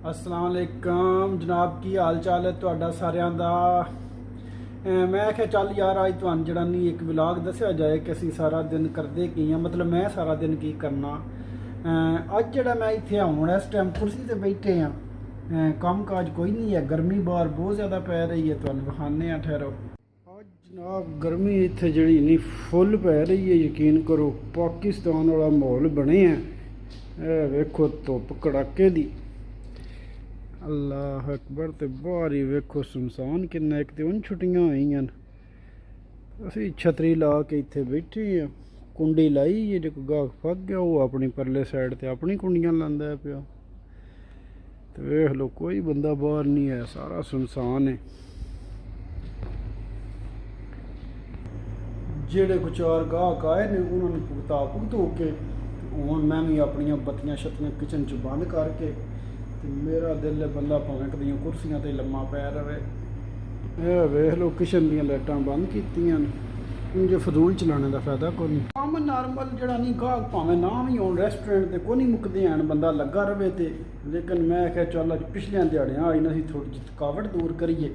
अस्सलाम वालेकुम जनाब, की हाल चाल है तुहाडा सारिਆਂ ਦਾ। मैं आख्या चल यार अज तुहानू जड़ा नहीं एक विलाग दस्या जाए कि असी सारा दिन करते की हाँ, मतलब मैं सारा दिन की करना। अज जड़ा मैं इत्थे हूँ इस टाइम कुर्सी ते बैठे हाँ, काम काज कोई नहीं है, गर्मी बाहर बहुत ज़्यादा पै रही है, तुहानू विखाने ठहरो। अज जनाब गर्मी इत्थे जड़ी नहीं फुल पै रही है, यकीन करो पाकिस्तान वाला माहौल बने है। वेखो धुप कड़ाके दी, अल्लाह अकबर। तो बाहर ही वेखो सुनसान किन्ना, एक तो उन छुट्टियां हुई असी छतरी ला के इत्थे बैठे हाँ, कुंडी लाई है, जो गाहक फग गया वो अपनी परले साइड ते अपनी कुंडियां लांदा पिया। तो वेख लो कोई बंदा बाहर नहीं है, सारा सुनसान है। जेड़े को चार गाहक आए ने उन्होंने भुगता भुगतो के हूँ मैं भी अपन बत्तियां शत्तियां किचन च बंद करके, मेरा दिल है बंदा भावें कदियां कुर्सियां ते लम्मा पै रवे। वेख लो किचन दियां लाइटां बंद कीतियां, जो फजूल चलाने का फायदा कोई नहीं। काम नॉर्मल जड़ा नहीं गाहक भावें ना भी हो रेस्टोरेंट ते कोई नहीं मुकदे हैं, बंदा लगा रवे ते। लेकिन मैं आख्या चल अज पिछलियां दिहाड़ियां आई ना, थोड़ी जी थकावट दूर करिए।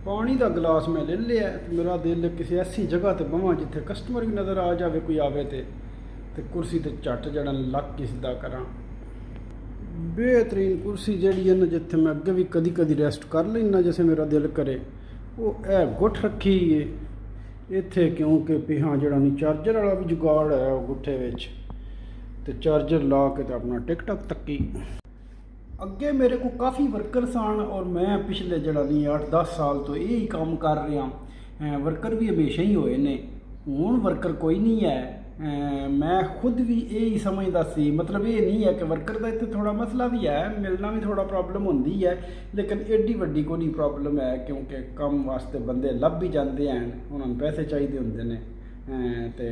पानी का गिलास मैं ले लिया, मेरा दिल किसी ऐसी जगह ते बवां जिथे कस्टमर भी नज़र आ जाए, कोई आवे ते कुर्सी ते झट जड़ा लग के सीधा करा। बेहतरीन कुर्सी जड़ी है ना, जिथे मैं अगे भी कदी कदी रेस्ट कर लेना जैसे मेरा दिल करे, वो है गुठ रखी है इत्थे, क्योंकि पिछां जड़ा नहीं चार्जर वाला भी जुगाड़ है वो गुठे विच, ते चार्जर ला के ते अपना टिकटक तक्की। अगे मेरे को काफ़ी वर्कर सन और मैं पिछले जड़ा नहीं 8-10 साल तो यही काम कर रहा। वर्कर भी हमेशा ही होए ने, हुण वर्कर कोई नहीं है। मैं खुद भी यही समझदा सी, मतलब ये नहीं है कि वर्कर का इत्थे थोड़ा मसला भी है, मिलना भी थोड़ा प्रॉब्लम होंदी है, लेकिन एड्डी वड्डी कोई नहीं प्रॉब्लम है, क्योंकि काम वास्ते बंदे लभ भी जाते हैं, उन्होंने पैसे चाहिए होंगे ने। तो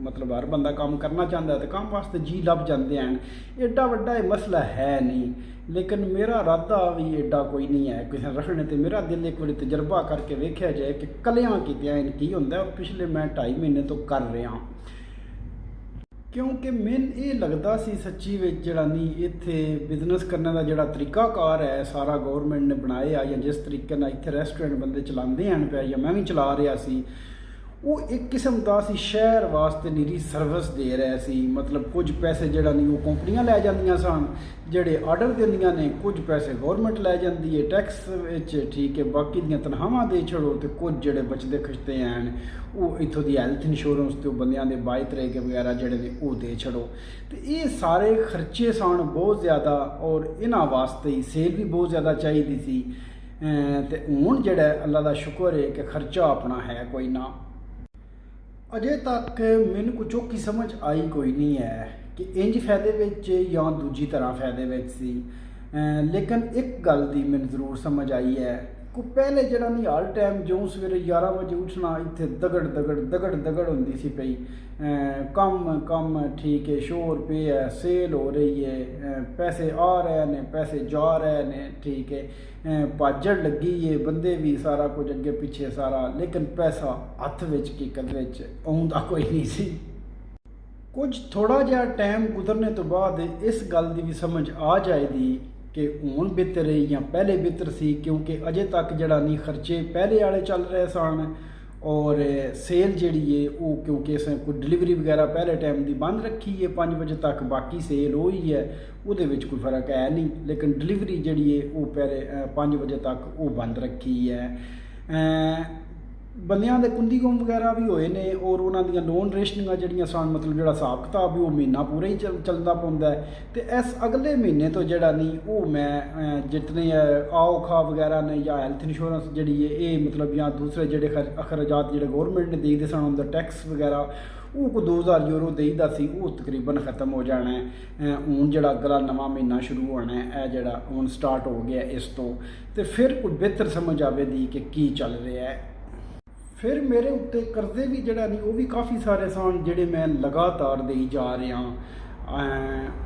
मतलब हर बंदा काम करना चाहता है तो काम वास्ते जी लभ जाते हैं, एड्डा वड्डा ये मसला है नहीं। लेकिन मेरा इरादा भी एड्डा कोई नहीं है किसी रखने, तो मेरा दिल एक बार तजर्बा करके वेख्या जाए कि कलियां कीतियां की होंदा, और पिछले मैं 2.5 महीने तो कर रहा। क्योंकि मैनू ये लगता सी सच्ची विच जड़ा नहीं इत्थे बिजनेस करने का जड़ा तरीकाकार है सारा गौरमेंट ने बनाया, या जिस तरीके नाल इत्थे रेस्टोरेंट बंदे चलाते हैं पे, या मैं भी चला रहा सी, वो एक किस्म का सी शहर वास्ते निरी सर्विस दे रहे सी। मतलब कुछ पैसे जड़ा नहीं वो कंपनियां लै जांदियां सन, जेड़े आर्डर देंदियां ने, कुछ पैसे गौरमेंट लै जाती है टैक्स विच, ठीक है, बाकी दियां तनखावां दे छड़ो, तो कुछ जेड़े बचते खचते हैं वो इत्थों दी हैल्थ इंश्योरेंस तो बंदियां दे बाई तरीके वगैरह जेड़े ने वो दे छड़ो। तो ये सारे खर्चे सन बहुत ज़्यादा, और इन्हां वास्ते ही सेल भी बहुत ज़्यादा चाहिए सी। तो हुण जेड़ा अल्लाह दा शुक्र है कि खर्चा अपना है कोई ना। अजे तक मैनू कुछ चौकी समझ आई कोई नहीं है कि इंज फायदे विच या दूजी तरह फायदे विच सी। लेकिन एक गल दी मैनू जरूर समझ आई है को पहले जड़ा नहीं हर टाइम जो सवेरे 11 बजे उठना, इत्थे दगड़ दगड़ दगड़ दगड़ होंदी सी पई। कम कम ठीक है, शोर पे है, सेल हो रही है, पैसे आ रहे ने, पैसे जा रहे ने, ठीक है, भाजड़ लगी है, बंदे भी सारा कुछ अगे पिछे सारा, लेकिन पैसा हथ विच हकीकत विच आउंदा कोई नहीं सी। कुछ थोड़ा जिहा टाइम गुजरने तो बाद इस गल की भी समझ आ जाएगी कि हुण बेहतर है या पहले बेहतर सी, क्योंकि अजे तक जड़ा नहीं खर्चे पहले वाले चल रहे सन, और सेल जिहड़ी है वो क्योंकि असें कोई डिलीवरी वगैरह पहले टाइम की बंद रखी है 5 बजे तक, बाकी सेल हो ही है, उहदे विच कोई फर्क है नहीं। लेकिन डिलीवरी जिहड़ी है वो पहले 5 बजे तक वो बंद रखी है। बंदियां दे कुंदी गुम वगैरह भी होए ने, और उन्हां दियां लोन रेशनिंगां जिहड़ियां सन, मतलब जिहड़ा हिसाब किताब भी वो महीना पूरा ही चलदा पौंदा है। तो इस अगले महीने तो जड़ा नहीं वो मैं जितने आओ खा वगैरह ने या हैल्थ इंश्योरेंस जिहड़ी है ये, मतलब या दूसरे जिहड़े अखराजात जिहड़े गौरमेंट ने देईदे सन, उंदा टैक्स वगैरह वो को 2000 यूरो देईदा सी, वो तकरीबन ख़त्म हो जाना है। हुण जिहड़ा अगला नवां महीना शुरू होना है, यह जिहड़ा हुण स्टार्ट हो गया इस तो फिर कोई बेहतर समझ आवेगी कि की चल रहा है। फिर मेरे उत्ते कर्जे भी जड़ा नहीं वो भी काफ़ी सारे सन, जेडे मैं लगातार दे जा रहा।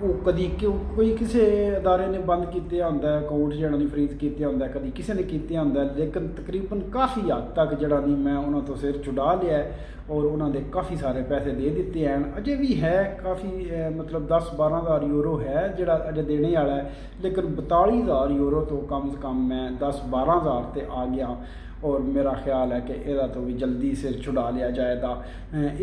ਉਹ ਕਦੀ ਕੋਈ ਕਿਸੇ ਅਦਾਰੇ ਨੇ ਬੰਦ ਕੀਤੇ ਹੁੰਦਾ ਅਕਾਊਂਟ ਜਿਹੜਾ ਨਹੀਂ ਫਰੀਜ਼ ਕੀਤੇ ਹੁੰਦਾ, ਕਦੀ ਕਿਸੇ ਨੇ ਕੀਤੇ ਹੁੰਦਾ, ਲੇਕਿਨ ਤਕਰੀਬਨ ਕਾਫੀ ਹੱਦ ਤੱਕ ਜਿਹੜਾ ਨਹੀਂ ਮੈਂ ਉਹਨਾਂ ਤੋਂ ਸਿਰ ਛੁਡਾ ਲਿਆ ਔਰ ਉਹਨਾਂ ਦੇ ਕਾਫੀ ਸਾਰੇ ਪੈਸੇ ਦੇ ਦਿੱਤੇ ਹਨ। ਅਜੇ ਵੀ ਹੈ ਕਾਫੀ ਮਤਲਬ 10-12 ਹਜ਼ਾਰ ਯੂਰੋ ਹੈ ਜਿਹੜਾ ਅਜੇ ਦੇਣੇ ਵਾਲਾ ਹੈ, ਲੇਕਿਨ 42,000 ਯੂਰੋ ਤੋਂ ਕਮ ਸੇ ਕਮ ਮੈਂ 10-12 ਹਜ਼ਾਰ ਤੇ ਆ ਗਿਆ और मेरा ख्याल है कि ਇਹਦਾ तो भी जल्दी सिर छुड़ा लिया जाएगा।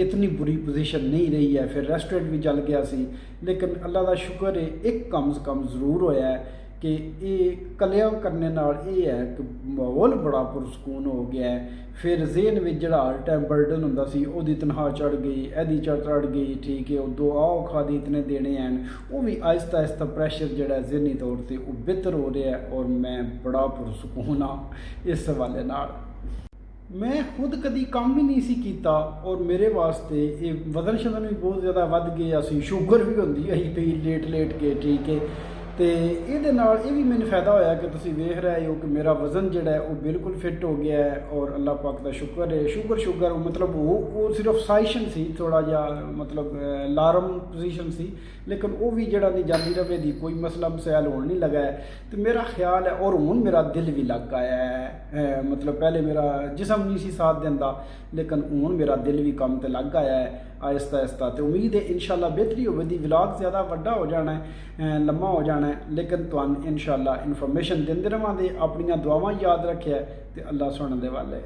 इतनी बुरी पोजीशन नहीं रही है, फिर रेस्टोरेंट भी जल गया सी, लेकिन अल्लाह का शुक्र है एक कम से कम ज़रूर होया है कि ये कलिया करने नाल ये है कि माहौल बड़ा पुरसकून हो गया है। फिर जेहन में जड़ा हर टाइम बर्डन होंदा सी ओदी तनख्वाह चढ़ गई, एदी चढ़ गई, ठीक है, दो आओ खादी इतने देने हैं, वो भी आहिस्ता आहिस्ता प्रेशर जड़ा जहनी तौर पर वो बेहतर हो रहा है और मैं बड़ा पुरसकून हाँ इस हवाले नाल। मैं खुद कभी काम भी नहीं सी कीता और मेरे वास्ते ये वजन शदन भी बहुत ज़्यादा वध गया सी, शुगर भी होंदी है पई लेट के, ठीक है। तो ये भी मैंने फायदा होया कि तुसीं वेख रहे हो कि मेरा वज़न जिहड़ा है वो बिल्कुल फिट हो गया है और अल्लाह पाक का शुक्र है। शुगर मतलब वो सिर्फ साइशन सी, थोड़ा जा मतलब लारम पोजीशन सी, लेकिन वो भी जिहड़ा नहीं जाती रवे दी कोई मसला मसैल होने नहीं लगा है। तो मेरा ख्याल है और हुण मेरा दिल भी लग आया है, मतलब पहले मेरा जिस्म नहीं सी साथ देंदा, लेकिन हुण मेरा दिल भी कम ते लग आया है आहिस्ता आहिस्ता। तो उम्मीद है इंशाल्लाह बेहतरी होगी, व्लॉग ज़्यादा वड्डा हो जाना है, लम्मा हो जाना है, लेकिन तुहानू इंशाल्लाह इन्फॉर्मेशन देंदे रहांगे। अपनियां दुआवां याद रखिया ते अल्लाह सुनने दे वाले।